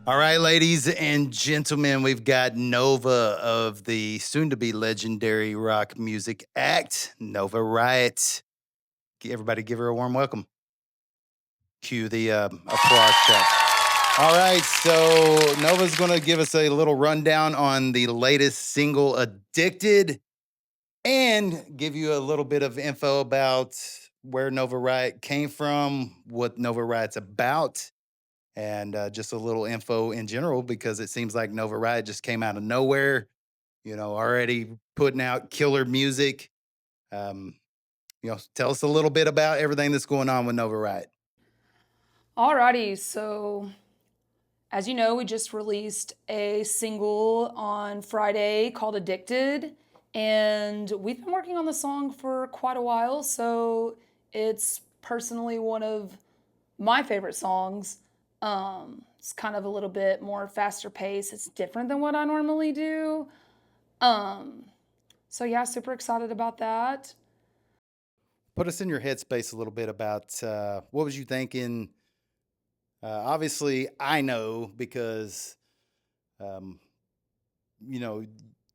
All right, ladies and gentlemen, we've got Nova of the soon to be legendary rock music act, Nova Riot. Everybody give her a warm welcome. Cue the applause track. All right, so Nova's going to give us a little rundown on the latest single, Addicted, and give you a little bit of info about where Nova Riot came from, what Nova Riot's about, and just a little info in general because it seems like Nova Riot just came out of nowhere, already putting out killer music. Um, tell us a little bit about everything that's going on with Nova Riot. Alrighty, so as you know, we just released a single on Friday called Addicted, and we've been working on the song for quite a while, so it's personally one of my favorite songs. It's kind of a little bit more faster pace. It's different than what I normally do. Um, so yeah, super excited about that. Put us in your headspace a little bit about what was you thinking. Obviously, I know because um, you know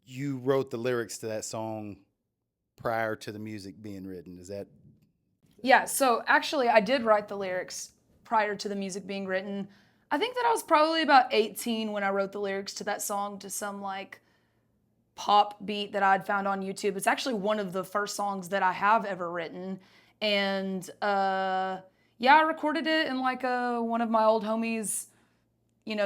you wrote the lyrics to that song prior to the music being written. Is that Yeah, so actually, I did write the lyrics prior to the music being written. I think that I was probably about 18 when I wrote the lyrics to that song to some like pop beat that I'd found on YouTube. It's actually one of the first songs that I have ever written. And yeah, I recorded it in like one of my old homies,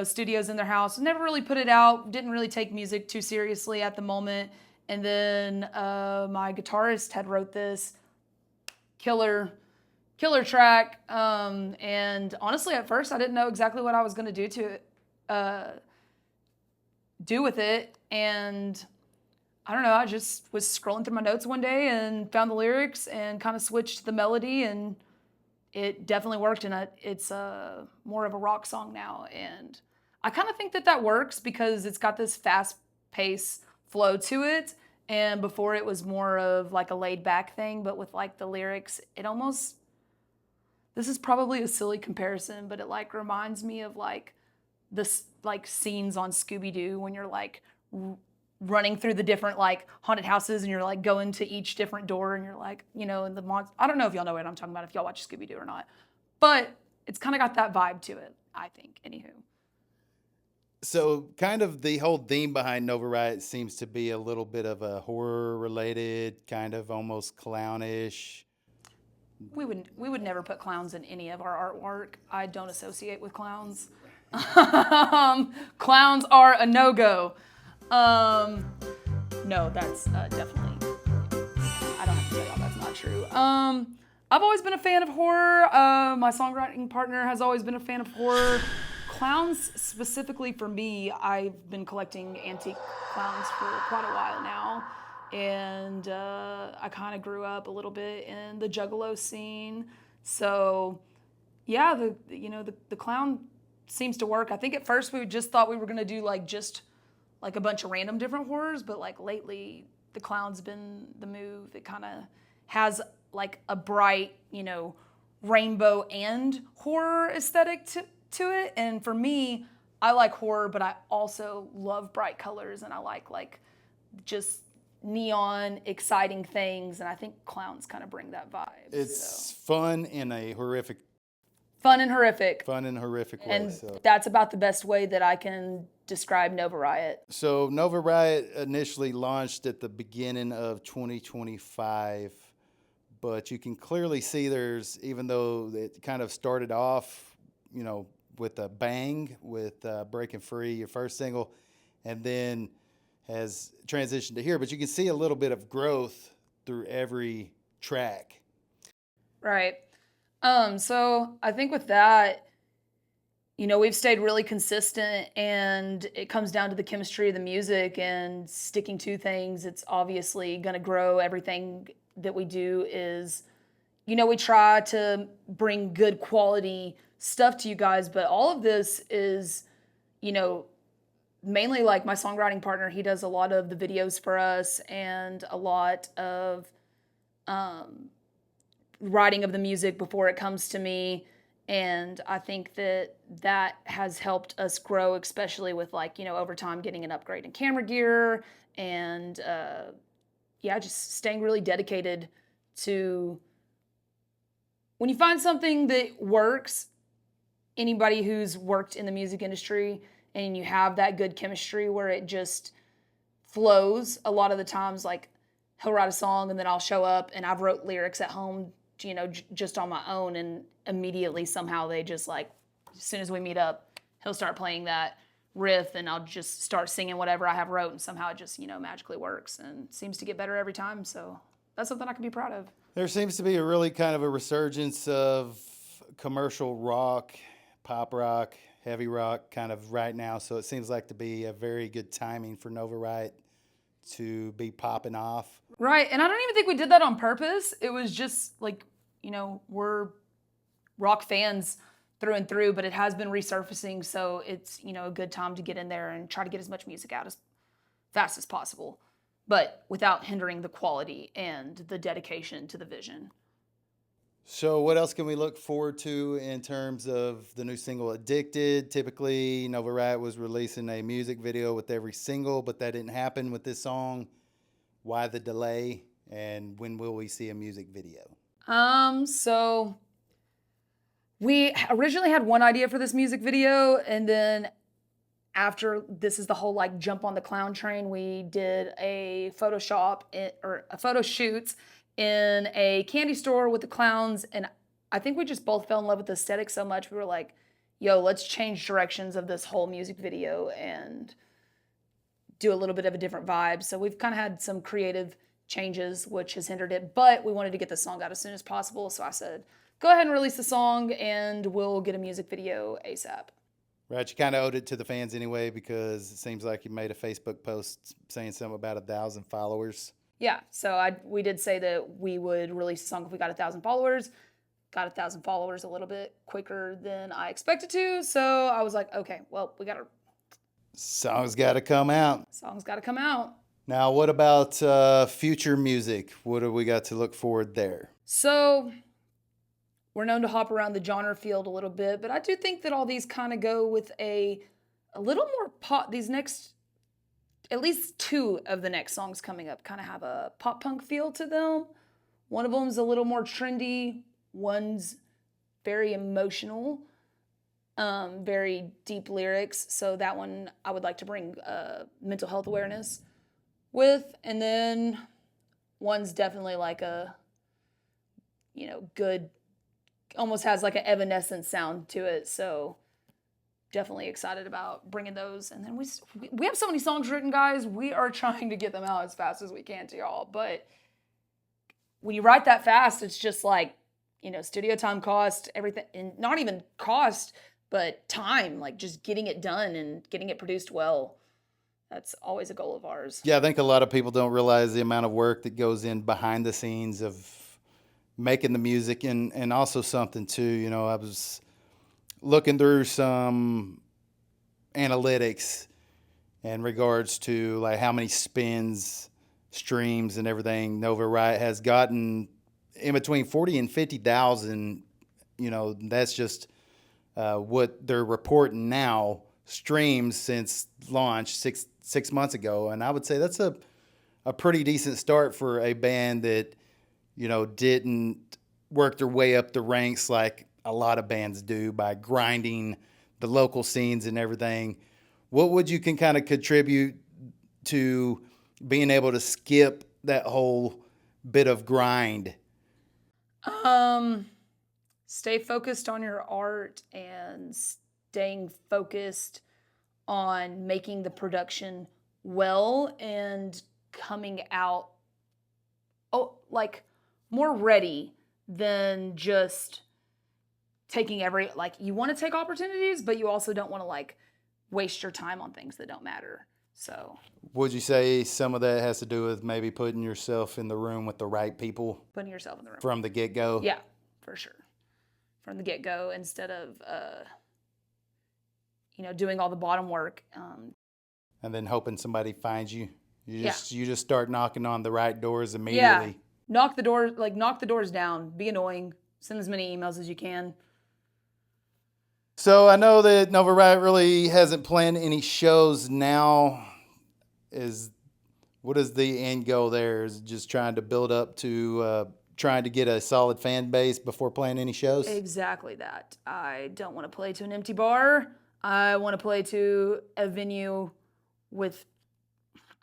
studios in their house. Never really put it out, didn't really take music too seriously at the moment. And then my guitarist had wrote this killer track. And honestly, at first, I didn't know exactly what I was going to do with it. And I don't know, I just was scrolling through my notes one day and found the lyrics and kind of switched the melody, and it definitely worked. And it's more of a rock song now. And I kind of think that works because it's got this fast pace flow to it. And before it was more of like a laid back thing, but with like the lyrics, it almost, this is probably a silly comparison, but it like reminds me of like this like scenes on Scooby Doo when you're like running through the different like haunted houses and you're like going to each different door and you're like, in the I don't know if y'all know what I'm talking about, if y'all watch Scooby Doo or not, but it's kind of got that vibe to it, I think. Anywho. so? Kind of the whole theme behind Nova Riot seems to be a little bit of a horror related, kind of almost clownish. We would never put clowns in any of our artwork. I don't associate with clowns. Clowns are a no-go. Um, no, that's definitely. I don't have to tell y'all that's not true. I've always been a fan of horror. My songwriting partner has always been a fan of horror. Clowns, specifically for me, I've been collecting antique clowns for quite a while now. And I kind of grew up a little bit in the Juggalo scene. So, yeah, the clown seems to work. I think at first we just thought we were gonna do like just like a bunch of random different horrors, but like lately the clown's been the move. It kind of has like a bright, rainbow and horror aesthetic to it. And for me, I like horror, but I also love bright colors and I like just neon, exciting things. And I think clowns kind of bring that vibe. It's So fun in a horrific, fun and horrific. fun and horrific way. And that's about the best way that I can describe Nova Riot. So Nova Riot initially launched at the beginning of 2025, but you can clearly see there's, even though it kind of started off, with a bang with Breaking Free, your first single, and then has transitioned to here, but you can see a little bit of growth through every track. Right. So I think with that, we've stayed really consistent and it comes down to the chemistry of the music and sticking to things. It's obviously going to grow. Everything that we do is, we try to bring good quality stuff to you guys, but all of this is, mainly like my songwriting partner. He does a lot of the videos for us and a lot of writing of the music before it comes to me. And I think that that has helped us grow, especially with like, over time getting an upgrade in camera gear and, yeah, just staying really dedicated to when you find something that works, anybody who's worked in the music industry and you have that good chemistry where it just flows a lot of the times, like he'll write a song and then I'll show up and I've wrote lyrics at home, just on my own, and immediately somehow they just like, as soon as we meet up, he'll start playing that riff and I'll just start singing whatever I have wrote, and somehow it just, magically works and seems to get better every time. So that's something I can be proud of. There seems to be a really kind of a resurgence of commercial rock, pop rock, heavy rock kind of right now. So it seems like to be a very good timing for Nova Riot to be popping off. Right. And I don't even think we did that on purpose. It was just like, we're rock fans through and through, but it has been resurfacing. So it's, a good time to get in there and try to get as much music out as fast as possible, but without hindering the quality and the dedication to the vision. So what else can we look forward to in terms of the new single Addicted? Typically, Nova Riot was releasing a music video with every single, but that didn't happen with this song. Why the delay? And when will we see a music video? So we originally had one idea for this music video, and then after this is the whole like jump on the clown train, we did a or a photo shoot in a candy store with the clowns, and I think we just both fell in love with the aesthetic so much we were like, yo, let's change directions of this whole music video and do a little bit of a different vibe. So we've kind of had some creative changes which has hindered it, but we wanted to get the song out as soon as possible, so I said go ahead and release the song and we'll get a music video ASAP. Right, you kind of owed it to the fans anyway, because it seems like you made a Facebook post saying something about 1,000 followers. Yeah, so we did say that we would release a song if we got 1,000 followers. Got 1,000 followers a little bit quicker than I expected to, so I was like, okay, well, Song's got to come out. Song's got to come out. Now, what about future music? What do we got to look forward there? So we're known to hop around the genre field a little bit, but I do think that all these kind of go with a little more pop. These next, at least two of the next songs coming up kind of have a pop punk feel to them. One of them's a little more trendy. One's very emotional, very deep lyrics. So that one I would like to bring mental health awareness with. And then one's definitely like a, good, almost has like an Evanescence sound to it. So definitely excited about bringing those. And then we have so many songs written, guys. We are trying to get them out as fast as we can to y'all. But when you write that fast, it's just like, studio time cost, everything, and not even cost, but time, like just getting it done and getting it produced well. That's always a goal of ours. Yeah, I think a lot of people don't realize the amount of work that goes in behind the scenes of making the music, and also something too, I was looking through some analytics in regards to like how many spins, streams, and everything Nova Riot has gotten, in between 40 and 50,000. That's just what they're reporting now, streams since launch six months ago. And I would say that's a pretty decent start for a band that, didn't work their way up the ranks like a lot of bands do by grinding the local scenes and everything. What would you can kind of contribute to being able to skip that whole bit of grind? Stay focused on your art and staying focused on making the production well and coming out more ready than just taking you want to take opportunities, but you also don't want to waste your time on things that don't matter. So would you say some of that has to do with maybe putting yourself in the room with the right people? Putting yourself in the room. From the get-go? Yeah, for sure. From the get-go, instead of, doing all the bottom work. And then hoping somebody finds you. You just start knocking on the right doors immediately. Yeah. Knock the doors down. Be annoying. Send as many emails as you can. So I know that Nova Riot really hasn't planned any shows now. What is the end goal there? Is it just trying to build up to trying to get a solid fan base before playing any shows? Exactly that. I don't want to play to an empty bar. I want to play to a venue with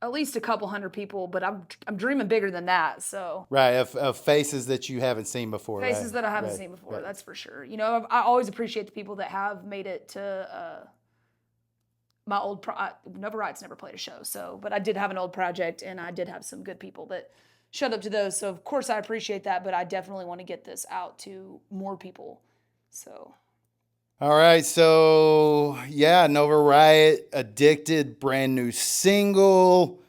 at least a couple hundred people, but I'm dreaming bigger than that. So Right, of faces that you haven't seen before. faces right? that I haven't Right, seen before, right. that's for sure. You know, I always appreciate the people that have made it to my old Nova Riot's never played a show, so but I did have an old project, and I did have some good people that showed up to those. So of course I appreciate that, but I definitely want to get this out to more people. So All right, so yeah, Nova Riot, Addicted, brand new single.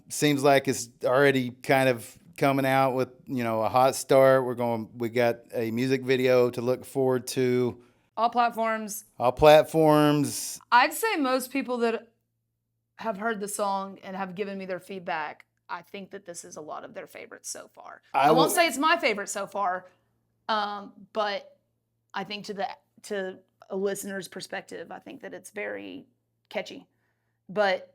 Seems like it's already kind of coming out with a hot start. We got a music video to look forward to. all platforms. All platforms. I'd say most people that have heard the song and have given me their feedback, I think that this is a lot of their favorites so far. I won't say it's my favorite so far, but I think to a listener's perspective, I think that it's very catchy, but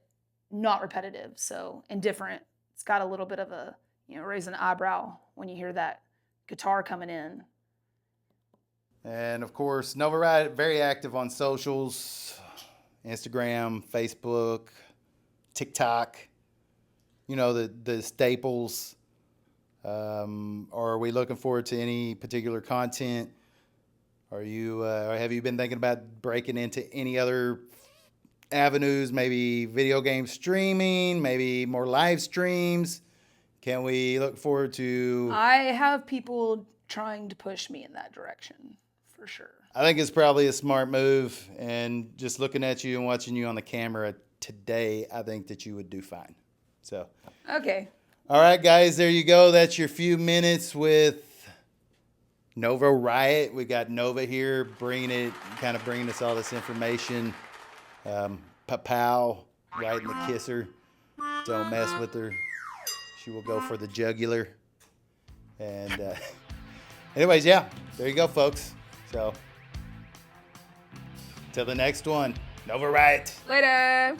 not repetitive. So and different. It's got a little bit of a raise an eyebrow when you hear that guitar coming in. And of course, Nova Riot, very active on socials, Instagram, Facebook, TikTok, the staples. Are we looking forward to any particular content? Have you been thinking about breaking into any other avenues, maybe video game streaming, maybe more live streams? Can we look forward to... I have people trying to push me in that direction, for sure. I think it's probably a smart move, and just looking at you and watching you on the camera today, I think that you would do fine. So, okay. All right, guys, there you go. That's your few minutes with Nova Riot. We got Nova here bringing us all this information. Pow, right in the kisser. Don't mess with her. She will go for the jugular. And anyways, yeah, there you go, folks. So, till the next one, Nova Riot. Later.